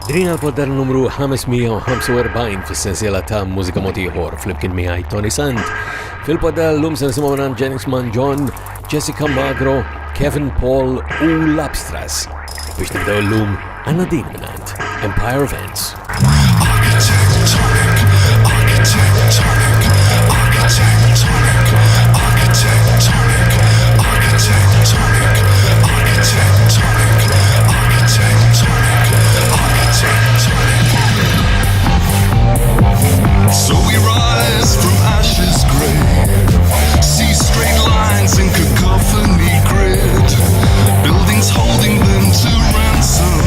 Din għal-poddar numru 545 fis-sensiela ta' Mużika Mod Ieħor fl-imkien miegħi Toni Sant. Fil-poddar l-lum se nisimgħu minn Janis John, Jessica Magro, Kevin Paul u Labstras. Biex nibdew l-lum għandna din minant Empire Events. So we rise from ashes grey, see straight lines in cacophony grid, buildings holding them to ransom,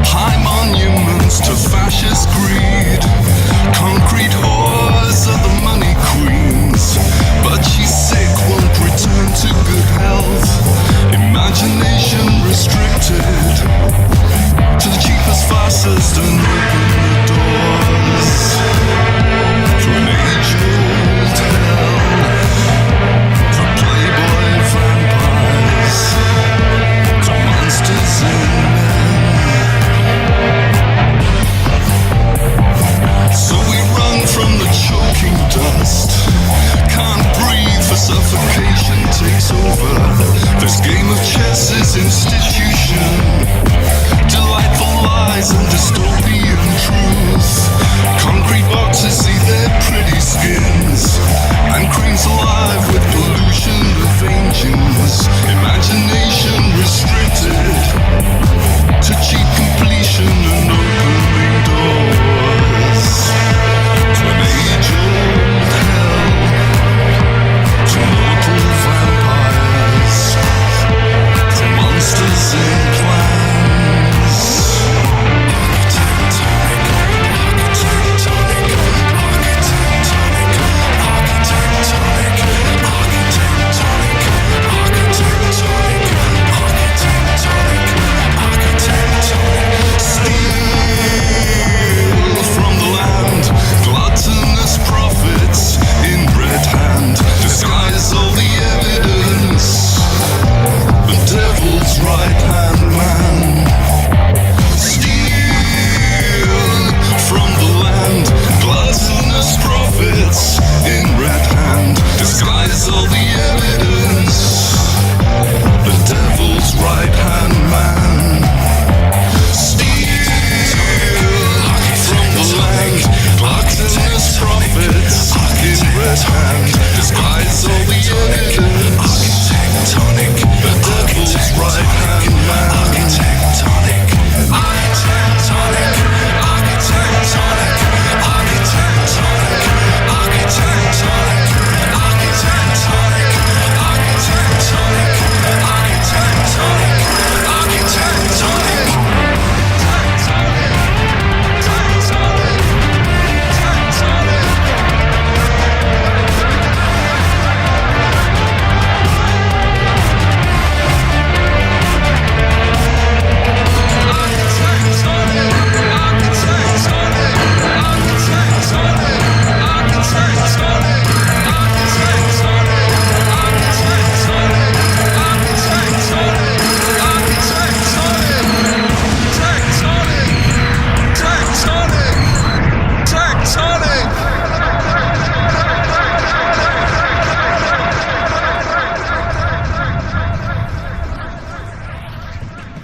high monuments to fascist greed, concrete whores are the money queens, but she's sick, won't return to good health, imagination restricted to the cheapest, fastest and open the doors to an age-old hell, for playboy vampires, to monsters and men. So we run from the choking dust, can't breathe for suffocation takes over. This game of chess is institution, delightful lies and dystopian truth. Concrete boxes see their pretty skins, and creams alive with pollution of angels. Imagination restricted to cheap completion and opening doors to an age-old hell, to mortal vampires, to monsters in plans.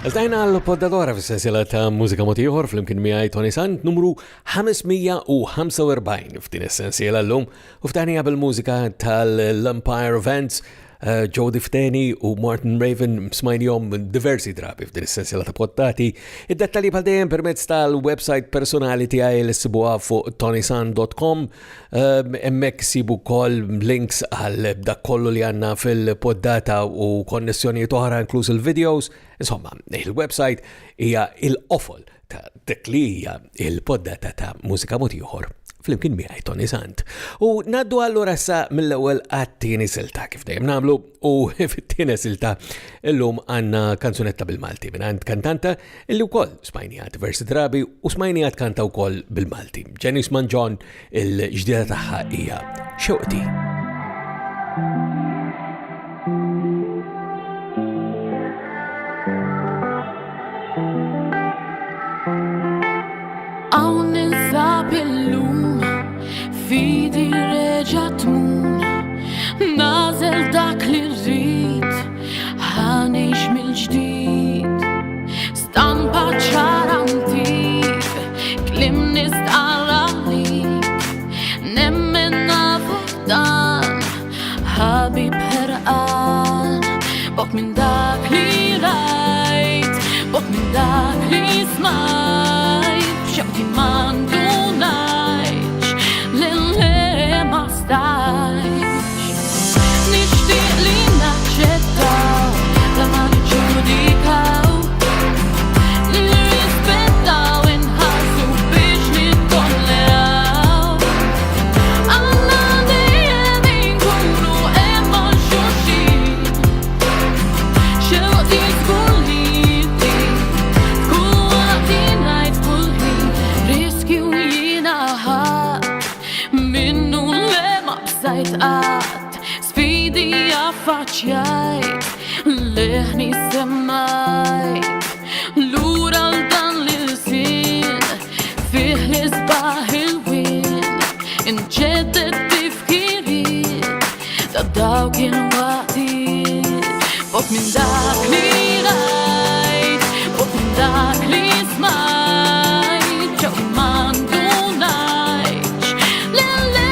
Għazdajna għal-poddadora f-sensila ta' Mużika Mod Ieħor fl-imkien miegħi Toni Sant numru 545 f'din essenzjela l-lum u f'tanija bil-mużika tal-Empire Events, Jody Fteni u Martin Raven smajnijom diversi drabi f'din essenzjela ta' poddati. Id-dettali bħal dejjem permezz tal-website personali tiegħi li sibuha fuq ToniSant.com. Hemmhekk sibu wkoll links għal dak kollu li għandna fil-poddata u konnessjonijiet oħra inkluż il-videos. Insomma, il-website hija il-qofol ta' dik li hija il-poddata ta' Mużika Mod Ieħor fl-imkien miegħi Toni Sant. U naddu allura sa mill-ewwel għat-tieni silta kif dejjem nagħmlu u fit-tieni silta illum għandna kanzunetta bil-Malti mingħand kantanta illi wkoll smajnija diversi drabi u smajnija kanta wkoll bil-Malti. Janis John il-ġdida tagħha hija Xewqti. qalbi bħerqan bok minn dak li rajt, bok minn dak li smajt, b'xewqi m'għandunajx lil-li ma stajx. Nixtieq li naċċettaw la ma niġġudikaw, li nirrispettaw inħarsu biex nittolleraw. Għandna dejjem inkunu hemm għal xulxin, xewqi tkun lili, f'kull waqt ngħid f'kull ħin, riskju jiena ħadd minnu le ma bżajt qatt, sfidi affaċċjajt, leħni semmajt, lura l-dan l-sin, fih l-isbaħ il-win, inġeddet tifkiriet, ta' dawk il-waqtiet, bok minn dak li rajt, bok minn dak li smajt, ġewqi m'għandunajx lil-li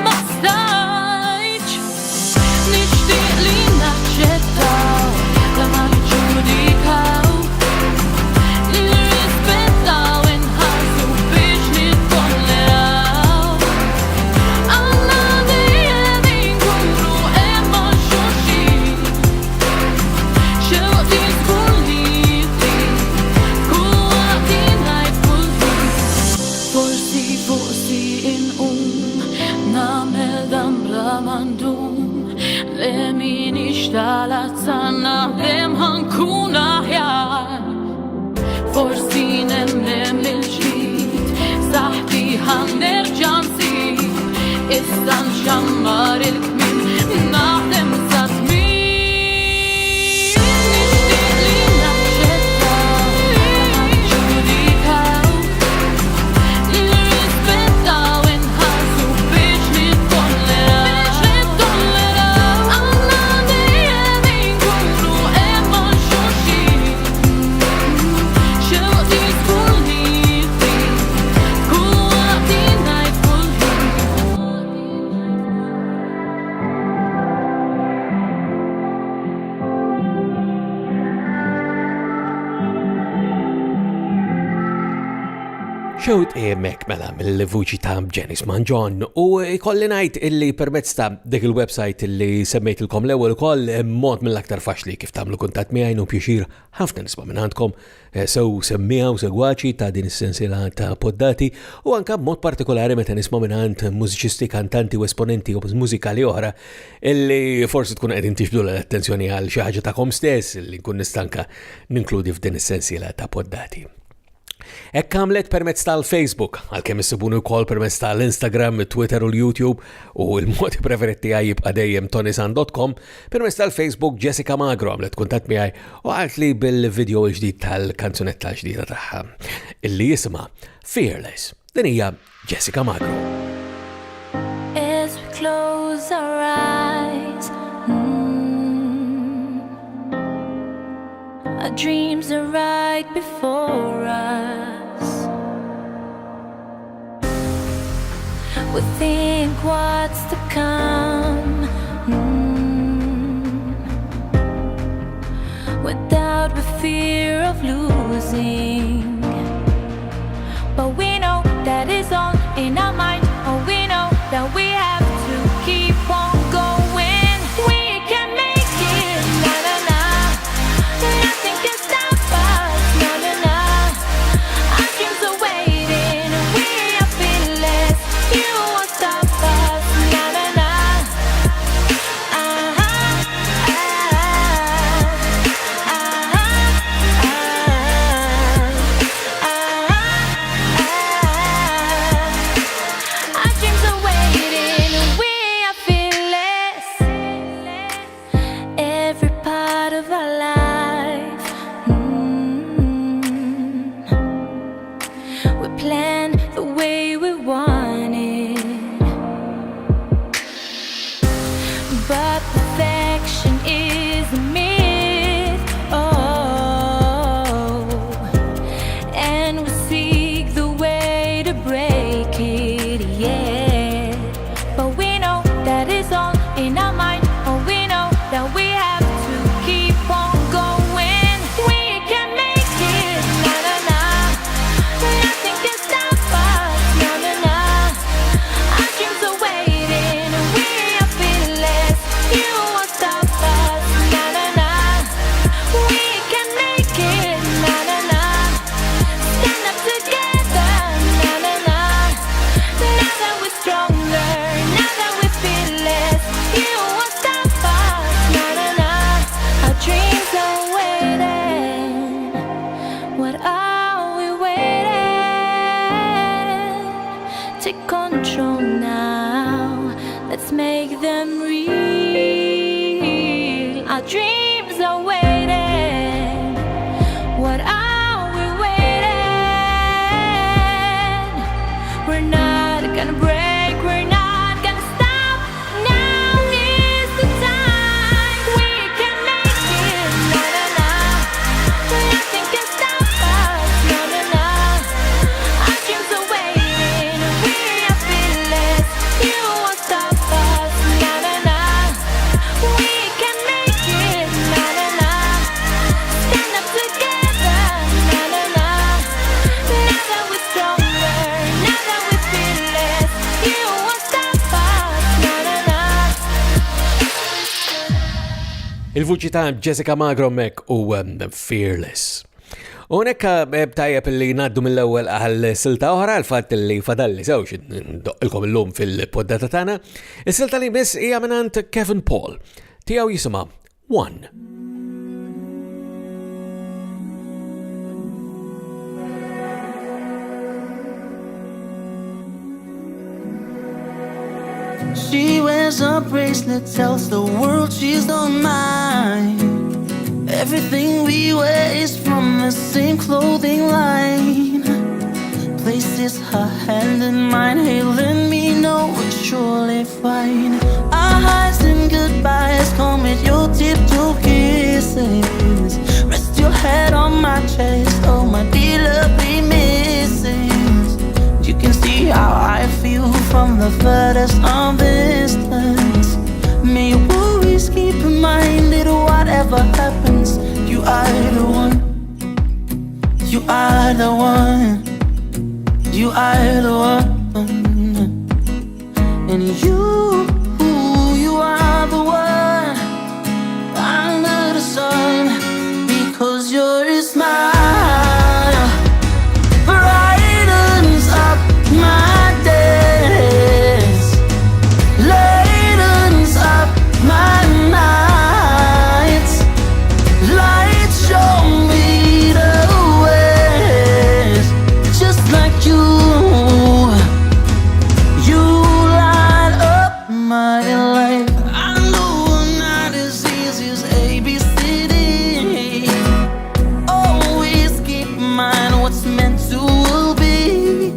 ma stajtx. Nixtieq li naċċettaw la ma niġġudikaw, li nirrispettaw inħarsu biex nittolleraw. Għandna dejjem inkunu hemm għal xulxin, xewqi tkun lili, f'kull waqt ngħid f'kull ħin. Forsi inqum nagħmel dan bla m'għandum, le minix tal-azza naħdem ħankun aħjar. Forsi nemnem il-ġdid, saħti ħanerġa' nsib, issa nxammar il-kmien naħdem sa tmiem. Nixtieq li naċċettaw ma niġġudikaw, li nirrispettaw inħarsu biex nittolleraw. Għandna dejjem inkunu hemm għal xulxin, xewqi tkun lili, f'kull waqt ngħid f'kull ħin. Xewt mek mela mill-vuċi ta' Janice Manjon u kolli ngħid illi permezz ta' dik il-website illi semmejtilkom l-ewwel ukoll mod mill-aktar faċli kif tagħmlu kuntatt miegħi u pjaċir ħafna nisma' minn għandkom sew semmija u segwaċi ta' din is-sensiela ta' poddati u anke b'mod partikolari meta nisma' minn għand mużiċisti, kantanti u esponenti mużikali oħra illi forsi tkun qegħdin tixbdu l-attenzjoni għal xi ħaġa tagħkom stess illi nkun nistanka ninkludi f'din is-sensiela ta' poddati. Hekk għamlet permezz tal-Facebook, għalkemm issibuni wkoll permezz tal-Instagram, Twitter u l-YouTube u l-modi preferiti tiegħi jibqa' dejjem ToniSant.com, permezz tal-Facebook Jessica Magro għamlet kuntatt miegħi u għalt li bil-video l-ġdid tal-kanzunetta ġdida tagħha illi jisimha Fearless. Din hija Jessica Magro. As we close our eyes, our dreams are right before us. We think what's to come, without the fear of losing. But we know that it's all in our mind. Oh, we know that we have to keep on going. We can make it, na na na. Nothing can stop us, na na na. Our dreams are waiting, we are fearless. You won't stop us, na na na. Our dreams are waiting, we are fearless. Every part of our life, we plan the way we want it. But perfection is a myth, oh, and we seek the way to break it, yeah. But we know that it's all in our mind, oh, we our dreams are waiting. What are we waiting? We're not gonna break, we're not gonna stop. Now is the time. We can make it, na na na. Nothing can stop us, na na na. Our dreams are waiting, we are fearless. You won't stop us, na na na. We can make it, na na na. Stand up together, na na na. Now that we're stronger, now that we're fearless, you won't stop us, na na na. Il-vuċi ta' Jessica Magromek u Fearless. Unekka tajjeb li naddu mill-ewwel għal-silta oħra għal-fatt li fadalli sewx doqqilkom illum fil-poddata tagħna. Is-silta li miss hija minant Kevin Paul. Tiegħu jisimha One. She wears a bracelet, tells the world she's not mine. Everything we wear is from the same clothing line. Places her hand in mine, hey, let me know we're surely fine. Our highs and goodbyes come with your tiptoe kisses. Rest your head on my chest, oh my dear lovely missus. You can see how I feel from the furthest of distance. May your worries keep in mind that whatever happens, you are the one. You are the one. You are the one. And you are the one under the sun, because your smile brightens up my days, lightens up my nights, light show me the ways, just like you light up my life. I know I'm not as easy as ABCD. Always keep in mind what's meant to be.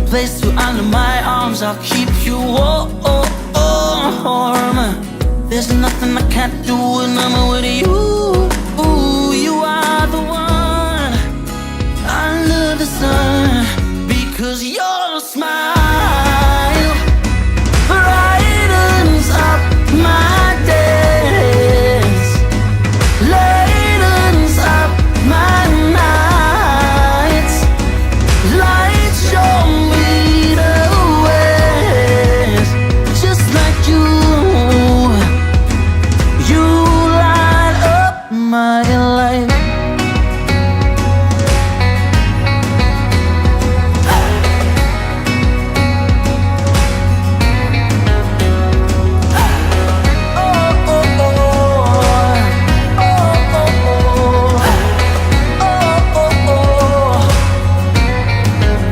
Place you under my arms, I'll keep you warm. There's nothing I can't do when I'm with you. You are the one under the sun, because your smile brightens up my days, lightens up my nights, light show me the ways, just like you light up my life.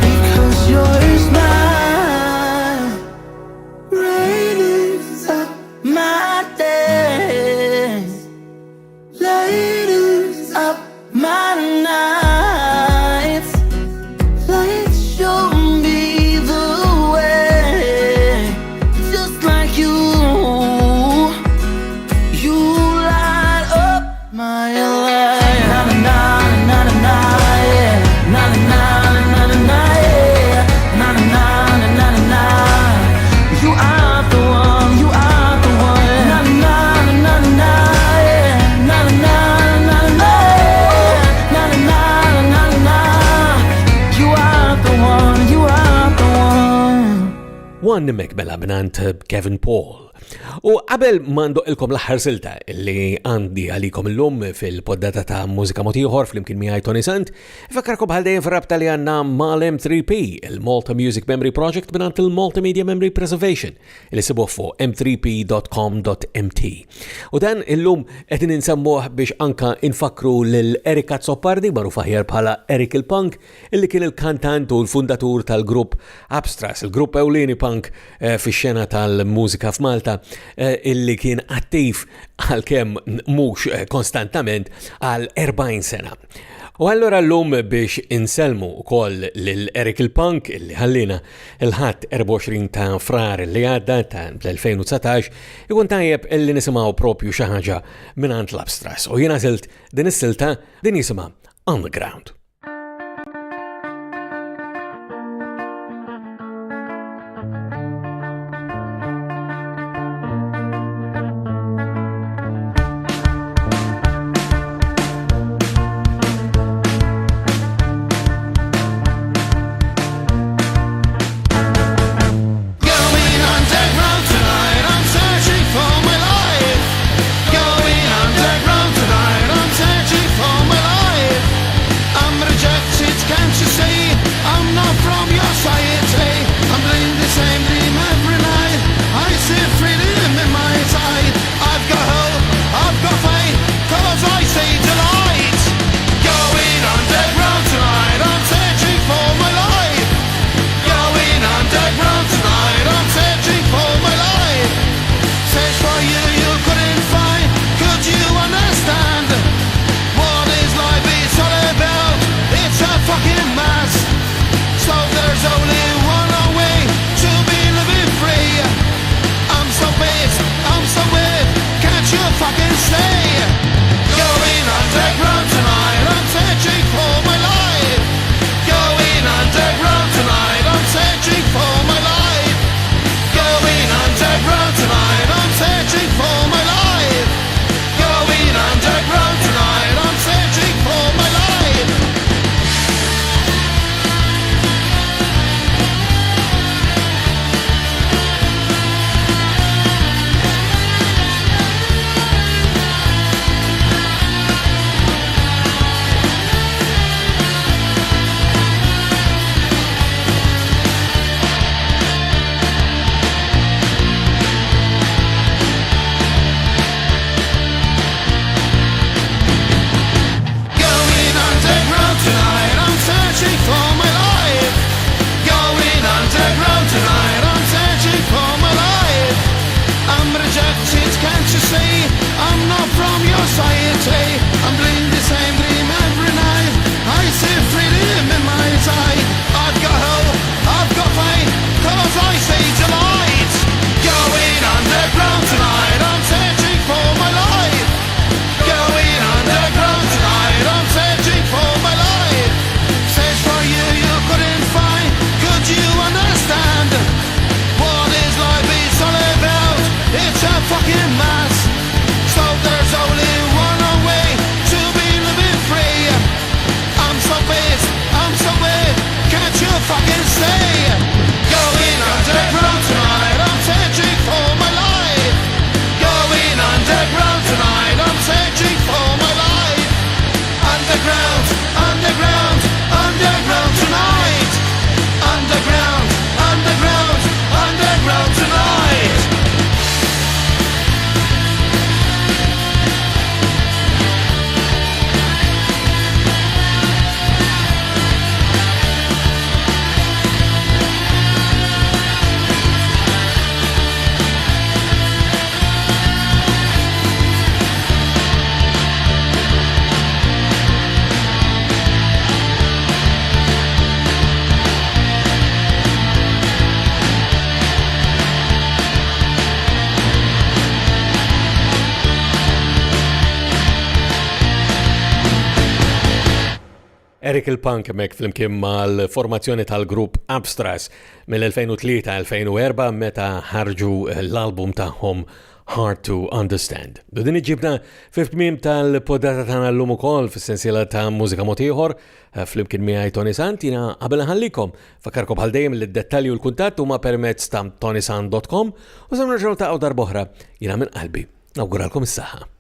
Because your smile brightens up my days, lightens up my nights, light show me the way, just like you light up my life. Na na na na na na, yeah. Na na na na na na, yeah. Na na na na na na. You are the one, you are the one. Na na na na na, yeah. Na na na na na, yeah. Na na na na na. You are the one, you are the one. One mekmela minant Kevin Paul. U qabel mando ilkom l-aħħar silta li għandi għalikom l-lum fil-poddata ta' Mużika Mod Ieħor fl-imkien miegħi Toni Sant, ifakkarkom bħal dejjem fir-rabta li għandna mal-M3P, il-Malta Music Memory Project minant il-Multimedia Memory Preservation, li sibuh fuq m3p.com.mt. U dan illum qed ninsemmuh biex anka infakru lil Erika Zoppardi, magħruf aħjar bħala Erik il-Punk, illi kien il-kantant u l-fundatur tal-grupp Abstras, il-grupp ewlieni punk fix-xena tal-mużika f'Malta, illi kien attiv għalkemm mhux konstantament għal 40 sena. U allura l-lum biex inselmu wkoll lil Eric il-Punk illi ħallina il-ħadd 24 ta' frar li għadda ta' l-2019 ikun tajjeb illi nisimgħu propju xi ħaġa mingħand l-Abstrass. U jiena żilt din is-silta din jisimha On the Ground. Eric il-Punk mek flimkien mal-formazzjoni tal-grupp Abstrass mill-2003-2004 meta ħarġu l-album tagħhom Hard to Understand. Din iġibna fil-tmiem tal-podata tagħna llum ukoll fis-sensiela ta' Mużika Mod Ieħor flimkien miegħi Toni Sant, jiena qabel ħallikom fakkarkom bħal dejjem li d-dettalji u l-kuntatt huma permezz ta' ToniSant.com u se nerġgħu taqgħu darb'oħra jiena minn qalbi nawguralkom is-saħħa.